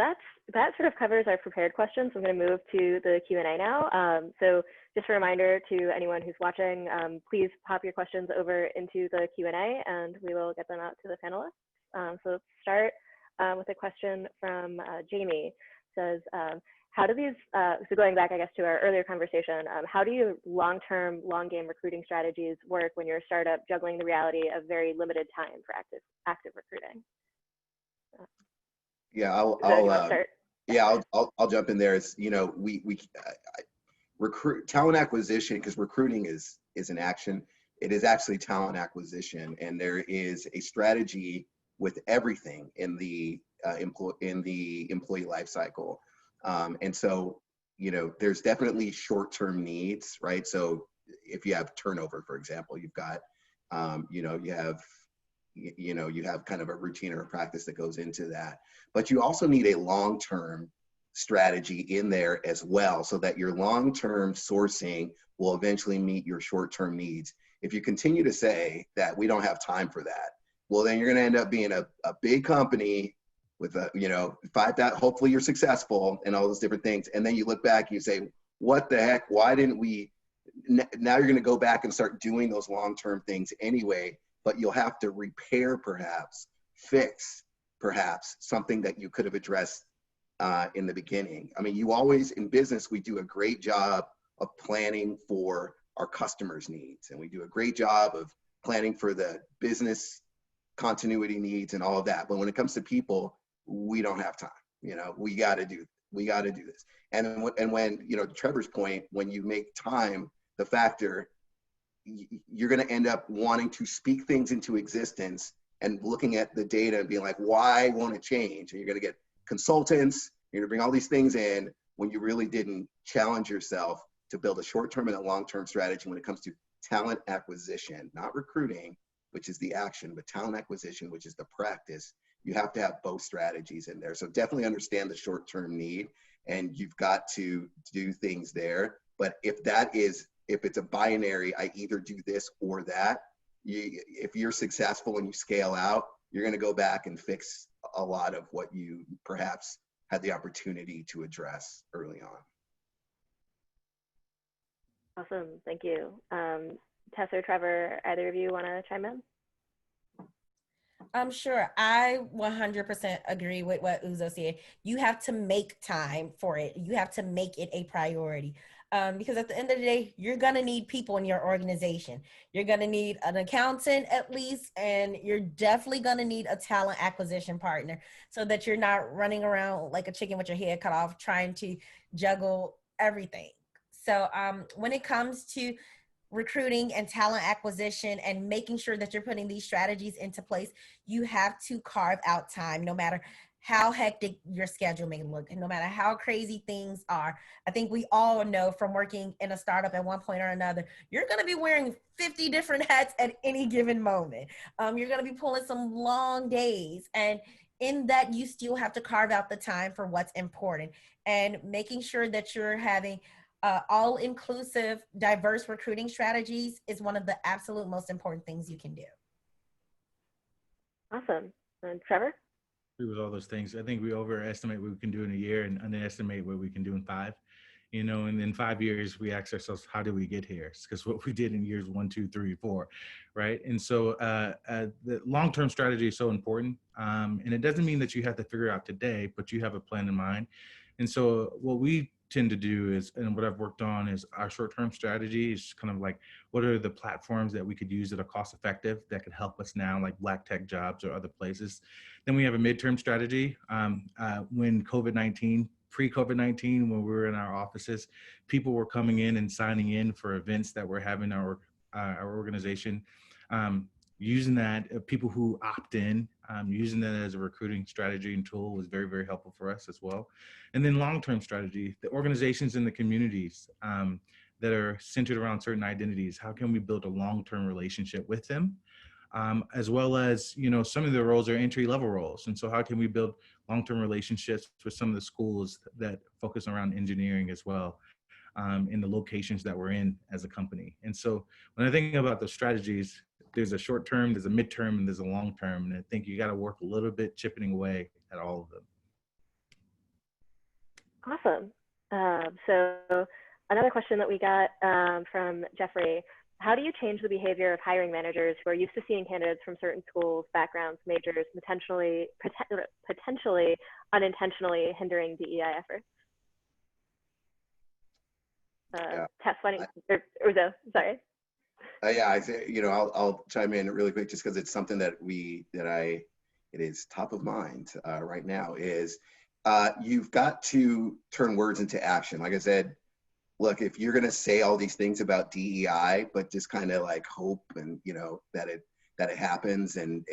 that sort of covers our prepared questions. I'm going to move to the Q&A now. So just a reminder to anyone who's watching, please pop your questions over into the Q&A and we will get them out to the panelists. So let's start with a question from Jamie. It says, how do these, so going back, I guess, to our earlier conversation, how do your long-term, long-game recruiting strategies work when you're a startup juggling the reality of very limited time for active recruiting? Yeah, I'll jump in there. It's, you know, we recruit talent acquisition, because recruiting is an action. It is actually talent acquisition, and there is a strategy with everything in the employee life cycle. And so, you know, there's definitely short-term needs, right? So if you have turnover, for example, you've got, you know, you have kind of a routine or a practice that goes into that. But you also need a long-term strategy in there as well, so that your long-term sourcing will eventually meet your short-term needs. If you continue to say that we don't have time for that, well, then you're going to end up being a big company with a, you know, 5,000, hopefully you're successful and all those different things. And then you look back and you say, what the heck, why didn't we? Now you're going to go back and start doing those long-term things anyway, but you'll have to repair, perhaps, fix, perhaps, something that you could have addressed in the beginning. I mean, you always, in business, we do a great job of planning for our customers' needs, and we do a great job of planning for the business continuity needs and all of that. But when it comes to people, we don't have time. You know, we got to do this. And when, you know, Trevor's point, when you make time the factor, you're going to end up wanting to speak things into existence and looking at the data and being like, why won't it change? And you're going to get consultants, you're going to bring all these things in when you really didn't challenge yourself to build a short-term and a long-term strategy when it comes to talent acquisition, not recruiting, which is the action, but talent acquisition, which is the practice. You have to have both strategies in there. So definitely understand the short-term need, and you've got to do things there. But if it's a binary, I either do this or that, if you're successful and you scale out, you're going to go back and fix a lot of what you perhaps had the opportunity to address early on. Awesome, thank you. Tess or Trevor, either of you want to chime in? Sure. I 100% agree with what Uzo said. You have to make time for it. You have to make it a priority. Because at the end of the day, you're going to need people in your organization. You're going to need an accountant at least, and you're definitely going to need a talent acquisition partner so that you're not running around like a chicken with your head cut off trying to juggle everything. So when it comes to recruiting and talent acquisition and making sure that you're putting these strategies into place, you have to carve out time, no matter how hectic your schedule may look and no matter how crazy things are. I think we all know from working in a startup at one point or another, you're going to be wearing 50 different hats at any given moment. You're going to be pulling some long days, and in that you still have to carve out the time for what's important, and making sure that you're having all-inclusive, diverse recruiting strategies is one of the absolute most important things you can do. Awesome. And Trevor? With all those things, I think we overestimate what we can do in a year and underestimate what we can do in 5. You know, and in 5 years, we ask ourselves, how did we get here? It's because what we did in years 1, 2, 3, 4, right? And so the long-term strategy is so important. And it doesn't mean that you have to figure it out today, but you have a plan in mind. And so what we tend to do is, and what I've worked on is our short-term strategy is kind of like, what are the platforms that we could use that are cost effective that could help us now, like black tech jobs or other places. Then we have a midterm strategy. When pre-COVID-19, when we were in our offices, people were coming in and signing in for events that were having our organization. using that, people who opt in, using that as a recruiting strategy and tool was very, very helpful for us as well. And then long-term strategy, the organizations and the communities that are centered around certain identities, how can we build a long-term relationship with them? As well as, some of the roles are entry-level roles. And so how can we build long-term relationships with some of the schools that focus around engineering as well, in the locations that we're in as a company? And so when I think about the strategies, there's a short term, there's a midterm, and there's a long term. And I think you got to work a little bit chipping away at all of them. Awesome. So another question that we got from Jeffrey: how do you change the behavior of hiring managers who are used to seeing candidates from certain schools, backgrounds, majors, potentially unintentionally hindering DEI efforts? Tess, or Uzo, sorry. Yeah, I think, I'll chime in really quick just because it's something that it is top of mind right now, is you've got to turn words into action. Like I said, look, if you're going to say all these things about DEI, but just kind of like hope and, that it happens and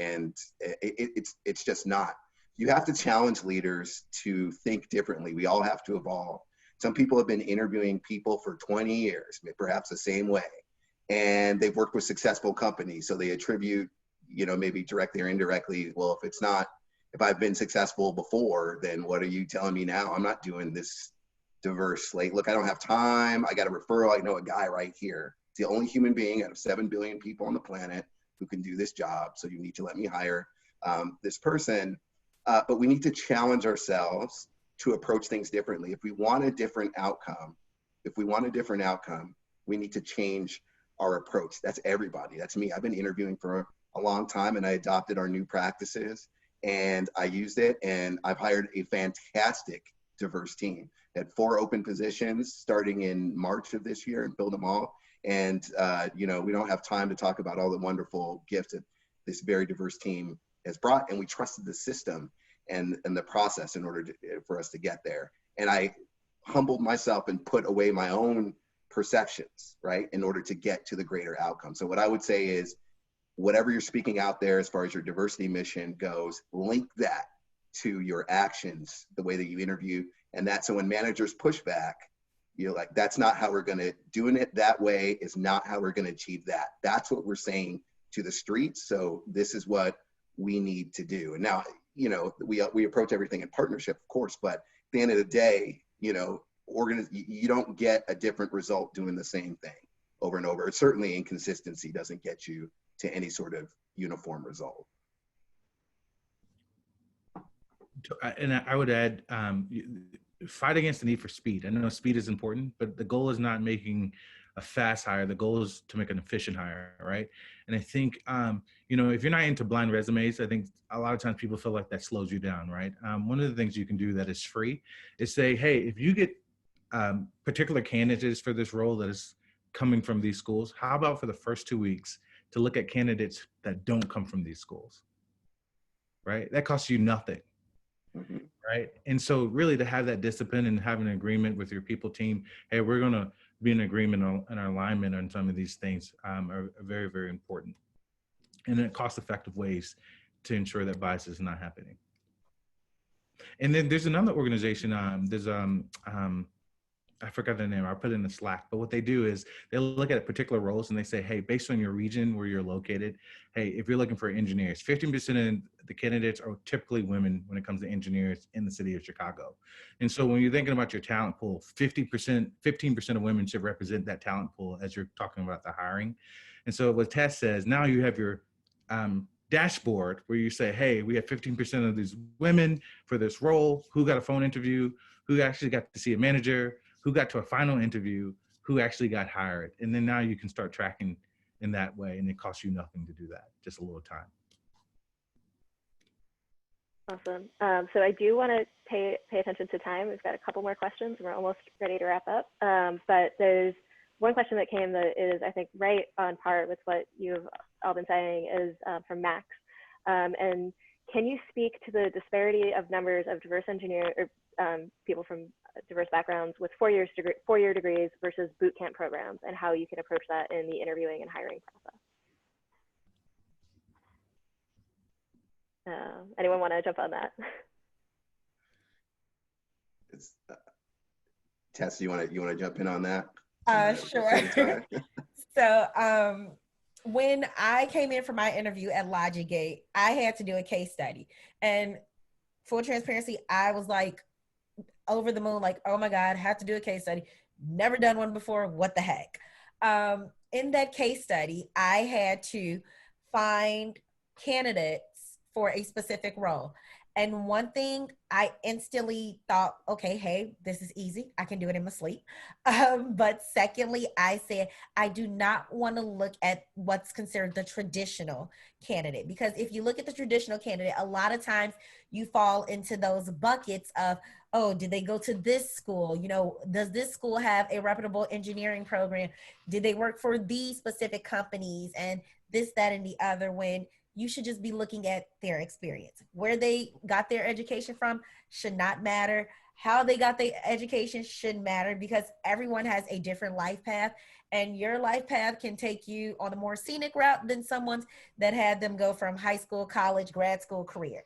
it's just not. You have to challenge leaders to think differently. We all have to evolve. Some people have been interviewing people for 20 years, perhaps the same way. And they've worked with successful companies. So they attribute, maybe directly or indirectly, well, if I've been successful before, then what are you telling me now? I'm not doing this diverse slate. Look, I don't have time. I got a referral. I know a guy right here. It's the only human being out of 7 billion people on the planet who can do this job. So you need to let me hire this person. But we need to challenge ourselves to approach things differently. If we want a different outcome, we need to change our approach. That's everybody. That's me. I've been interviewing for a long time, and I adopted our new practices and I used it, and I've hired a fantastic diverse team. Had 4 open positions starting in March of this year and filled them all. And, we don't have time to talk about all the wonderful gifts that this very diverse team has brought. And we trusted the system and the process in order for us to get there. And I humbled myself and put away my own perceptions, right, in order to get to the greater outcome. So what I would say is, whatever you're speaking out there as far as your diversity mission goes, link that to your actions, the way that you interview. And so when managers push back, you're like, that's not how we're going to, doing it that way is not how we're going to achieve that. That's what we're saying to the streets. So this is what we need to do. And now, we approach everything in partnership, of course, but at the end of the day, you don't get a different result doing the same thing over and over. Certainly inconsistency doesn't get you to any sort of uniform result. And I would add, fight against the need for speed. I know speed is important, but the goal is not making a fast hire. The goal is to make an efficient hire, right? And I think, if you're not into blind resumes, I think a lot of times people feel like that slows you down, right? One of the things you can do that is free is say, hey, if you get particular candidates for this role that is coming from these schools, how about for the first 2 weeks to look at candidates that don't come from these schools, right? That costs you nothing, right? And so really to have that discipline and have an agreement with your people team, hey, we're going to be in agreement and our alignment on some of these things are very, very important. And then cost-effective ways to ensure that bias is not happening. And then there's another organization, I forgot the name, I'll put it in the Slack, but what they do is they look at particular roles and they say, hey, based on your region where you're located, hey, if you're looking for engineers, 15% of the candidates are typically women when it comes to engineers in the city of Chicago. And so when you're thinking about your talent pool, 15% of women should represent that talent pool as you're talking about the hiring. And so what Tess says, now you have your dashboard where you say, hey, we have 15% of these women for this role, who got a phone interview, who actually got to see a manager, who got to a final interview, who actually got hired. And then now you can start tracking in that way, and it costs you nothing to do that, just a little time. Awesome. So I do want to pay attention to time. We've got a couple more questions. We're almost ready to wrap up. But there's one question that came that is, I think, right on par with what you've all been saying, is from Max. And can you speak to the disparity of numbers of diverse engineers or people from diverse backgrounds with four-year degrees versus boot camp programs, and how you can approach that in the interviewing and hiring process? Anyone want to jump on that? It's, Tess, you want to jump in on that? Sure. So when I came in for my interview at LogicGate, I had to do a case study. And full transparency, I was like over the moon, like, oh my God, I have to do a case study. Never done one before. What the heck? In that case study, I had to find candidates for a specific role. And one thing I instantly thought, okay, hey, this is easy. I can do it in my sleep. But secondly, I said, I do not want to look at what's considered the traditional candidate. Because if you look at the traditional candidate, a lot of times you fall into those buckets of, oh, did they go to this school? You know, does this school have a reputable engineering program? Did they work for these specific companies and this, that, and the other? When you should just be looking at their experience. Where they got their education from should not matter. How they got their education should matter, because everyone has a different life path, and your life path can take you on a more scenic route than someone's that had them go from high school, college, grad school, career.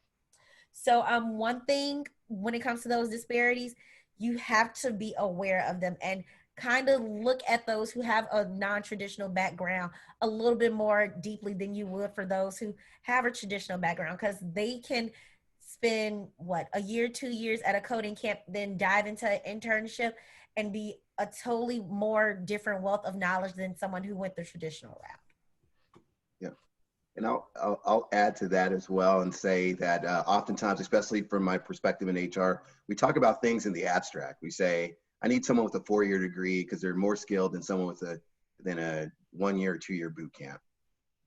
So one thing when it comes to those disparities, you have to be aware of them and kind of look at those who have a non-traditional background a little bit more deeply than you would for those who have a traditional background, because they can spend a year, 2 years at a coding camp, then dive into an internship and be a totally more different wealth of knowledge than someone who went the traditional route. And I'll add to that as well and say that oftentimes, especially from my perspective in HR, we talk about things in the abstract. We say, I need someone with a 4-year degree because they're more skilled than someone with a 1-year or 2-year boot camp.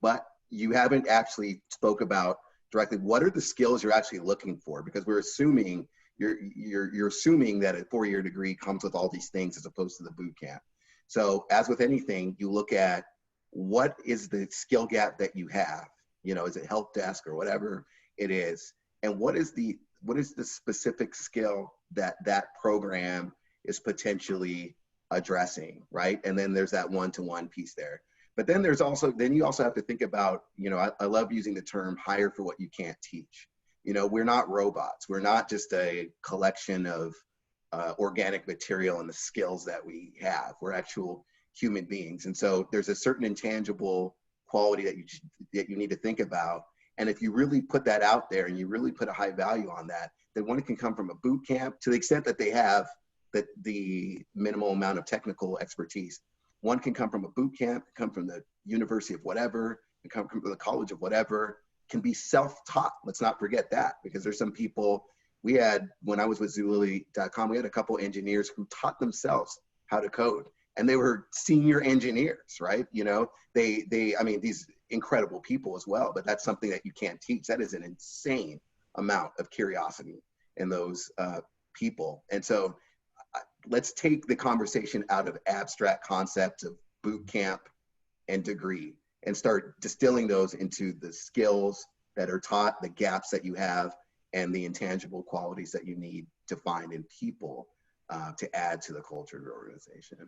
But you haven't actually spoke about directly what are the skills you're actually looking for, because we're assuming you're assuming that a 4-year degree comes with all these things as opposed to the boot camp. So as with anything, you look at what is the skill gap that you have, you know, is it help desk or whatever it is, and what is the specific skill that program is potentially addressing, right? And then there's that one-to-one piece there. But then you also have to think about, you know, I love using the term hire for what you can't teach. You know, we're not robots. We're not just a collection of organic material and the skills that we have. We're actual human beings. And so there's a certain intangible quality that you need to think about. And if you really put that out there and you really put a high value on that, then one can come from a boot camp to the extent that they have the minimal amount of technical expertise. One can come from a boot camp, come from the university of whatever, and come from the college of whatever, can be self-taught. Let's not forget that, because there's some people when I was with Zulily.com, we had a couple engineers who taught themselves how to code. And they were senior engineers, right? You know, I mean, these incredible people as well, but that's something that you can't teach. That is an insane amount of curiosity in those people. And so let's take the conversation out of abstract concepts of boot camp and degree and start distilling those into the skills that are taught, the gaps that you have, and the intangible qualities that you need to find in people to add to the culture of your organization.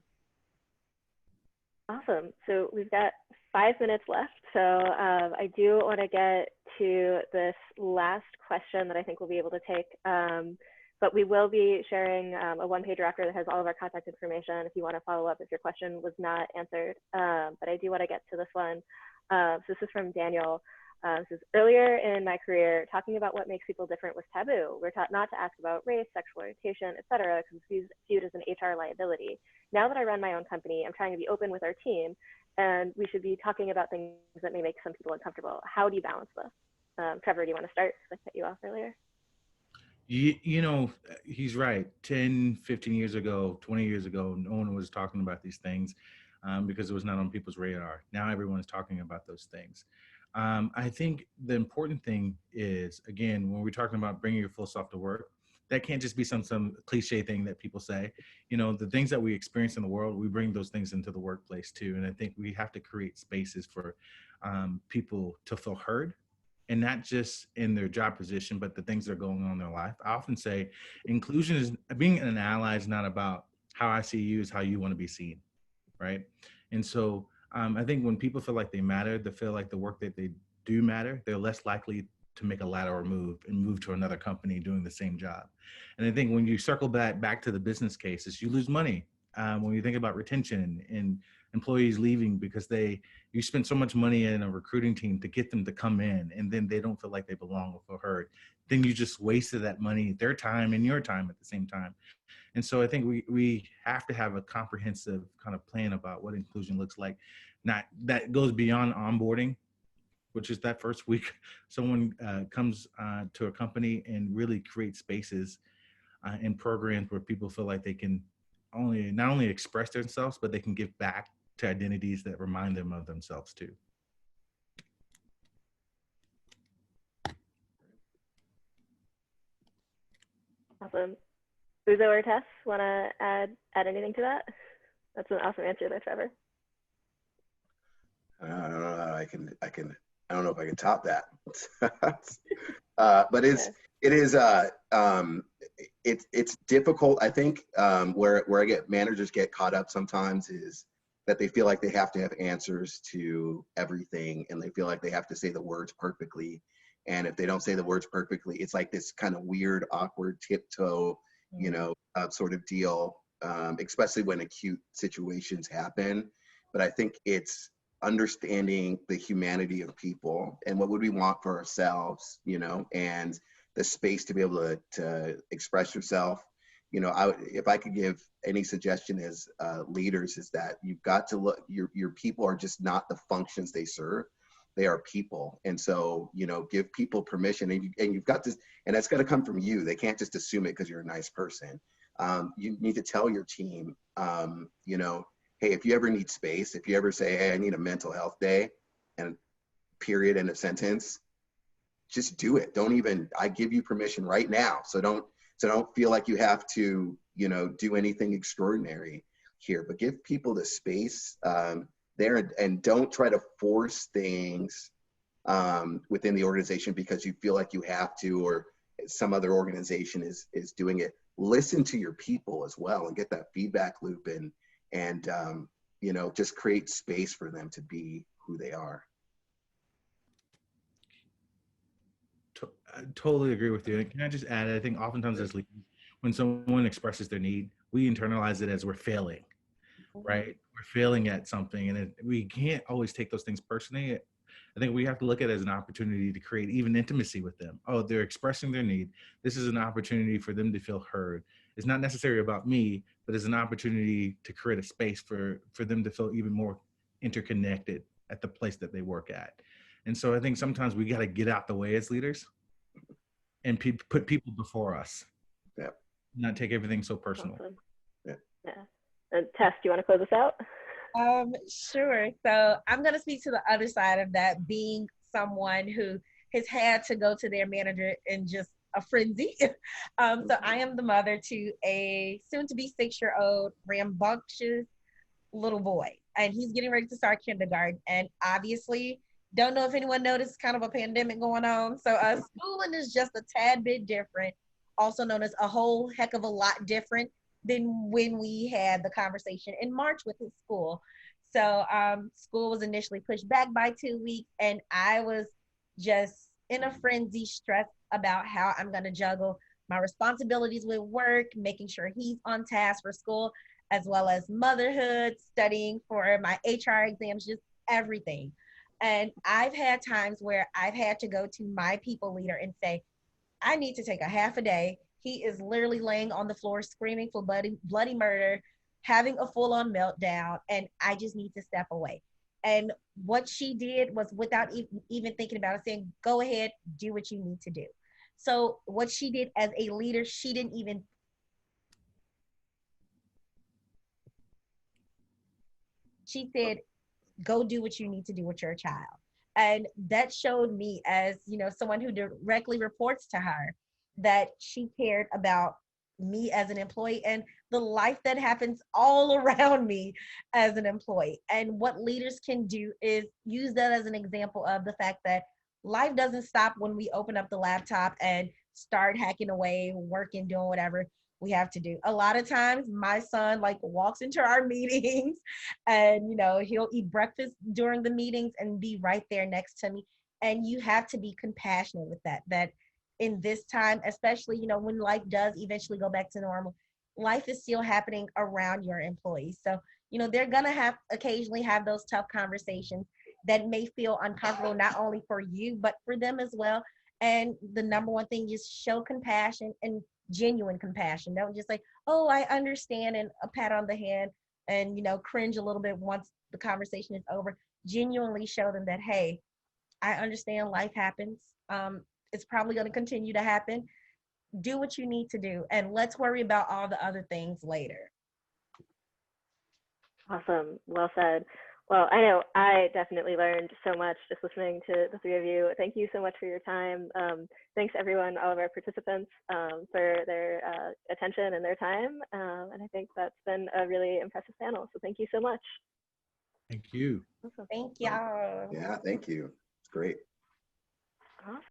Awesome. So we've got 5 minutes left. So I do want to get to this last question that I think we'll be able to take. But we will be sharing a one-page record that has all of our contact information if you want to follow up if your question was not answered. But I do want to get to this one. So this is from Daniel. This is earlier in my career, talking about what makes people different was taboo. We're taught not to ask about race, sexual orientation, et cetera, because it's viewed as an HR liability. Now that I run my own company, I'm trying to be open with our team, and we should be talking about things that may make some people uncomfortable. How do you balance this? Trevor, do you want to start? I cut you off earlier. You know, he's right. 10, 15 years ago, 20 years ago, no one was talking about these things because it was not on people's radar. Now everyone is talking about those things. I think the important thing is, again, when we're talking about bringing your full self to work, that can't just be some cliche thing that people say. You know, the things that we experience in the world, we bring those things into the workplace too. And I think we have to create spaces for people to feel heard, and not just in their job position, but the things that are going on in their life. I often say inclusion is being an ally is not about how I see you, is how you want to be seen, right? And so I think when people feel like they matter, they feel like the work that they do matter, they're less likely to make a lateral move and move to another company doing the same job. And I think when you circle back to the business cases, you lose money. When you think about retention and employees leaving because you spend so much money in a recruiting team to get them to come in, and then they don't feel like they belong or feel heard, then you just wasted that money, their time and your time at the same time. And so I think we have to have a comprehensive kind of plan about what inclusion looks like. Not that goes beyond onboarding, which is that first week someone comes to a company and really create spaces and programs where people feel like they can not only express themselves, but they can give back to identities that remind them of themselves too. Awesome. Uzo or Tess, want to add anything to that? That's an awesome answer there, Trevor. I don't know. I don't know if I can top that. But it's difficult. I think where managers get caught up sometimes is that they feel like they have to have answers to everything, and they feel like they have to say the words perfectly. And if they don't say the words perfectly, it's like this kind of weird, awkward tiptoe, sort of deal, especially when acute situations happen. But I think it's understanding the humanity of people and what would we want for ourselves, and the space to be able to express yourself. If I could give any suggestion as leaders, is that you've got to look, your people are just not the functions they serve. They are people. And so, give people permission, and you've got to, and that's got to come from you. They can't just assume it because you're a nice person. You need to tell your team, hey, if you ever need space, if you ever say, hey, I need a mental health day, and period, end of sentence, just do it. I give you permission right now. So don't feel like you have to, do anything extraordinary here, but give people the space there, and don't try to force things within the organization because you feel like you have to, or some other organization is doing it. Listen to your people as well and get that feedback loop, and just create space for them to be who they are. I totally agree with you. And can I just add, I think oftentimes as leaders, when someone expresses their need, we internalize it as we're failing, right? We're failing at something, and we can't always take those things personally. I think we have to look at it as an opportunity to create even intimacy with them. Oh, they're expressing their need. This is an opportunity for them to feel heard. It's not necessarily about me, but it's an opportunity to create a space for them to feel even more interconnected at the place that they work at. And so I think sometimes we got to get out the way as leaders and put people before us. Yeah. Not take everything so personal. Awesome. Yeah. And Tess, do you want to close us out? Sure. So I'm going to speak to the other side of that, being someone who has had to go to their manager in just a frenzy. So I am the mother to a soon-to-be 6-year-old rambunctious little boy, and he's getting ready to start kindergarten. And obviously, don't know if anyone noticed, kind of a pandemic going on. So schooling is just a tad bit different, also known as a whole heck of a lot different than when we had the conversation in March with his school. So school was initially pushed back by 2 weeks, and I was just in a frenzy, stressed about how I'm going to juggle my responsibilities with work, making sure he's on task for school, as well as motherhood, studying for my HR exams, just everything. And I've had times where I've had to go to my people leader and say, I need to take a half a day. He is literally laying on the floor screaming for bloody murder, having a full-on meltdown, and I just need to step away. And what she did was, without even thinking about it, saying, go ahead, do what you need to do. So what she did as a leader, she didn't even she said, go do what you need to do with your child. And that showed me, as someone who directly reports to her, that she cared about me as an employee and the life that happens all around me as an employee. And what leaders can do is use that as an example of the fact that life doesn't stop when we open up the laptop and start hacking away, working, doing whatever we have to do. A lot of times my son walks into our meetings and he'll eat breakfast during the meetings and be right there next to me. And you have to be compassionate with that in this time, especially, when life does eventually go back to normal, life is still happening around your employees. So, they're going to occasionally have those tough conversations that may feel uncomfortable, not only for you, but for them as well. And the number one thing is show compassion and genuine compassion. Don't just say, oh, I understand, and a pat on the hand and, cringe a little bit once the conversation is over. Genuinely show them that, hey, I understand life happens. It's probably going to continue to happen. Do what you need to do, and let's worry about all the other things later. Awesome. Well said. Well, I know I definitely learned so much just listening to the three of you. Thank you so much for your time. Thanks everyone, all of our participants, for their attention and their time. And I think that's been a really impressive panel. So thank you so much. Thank you. Awesome. Thank y'all. Yeah, thank you. It's great. Awesome.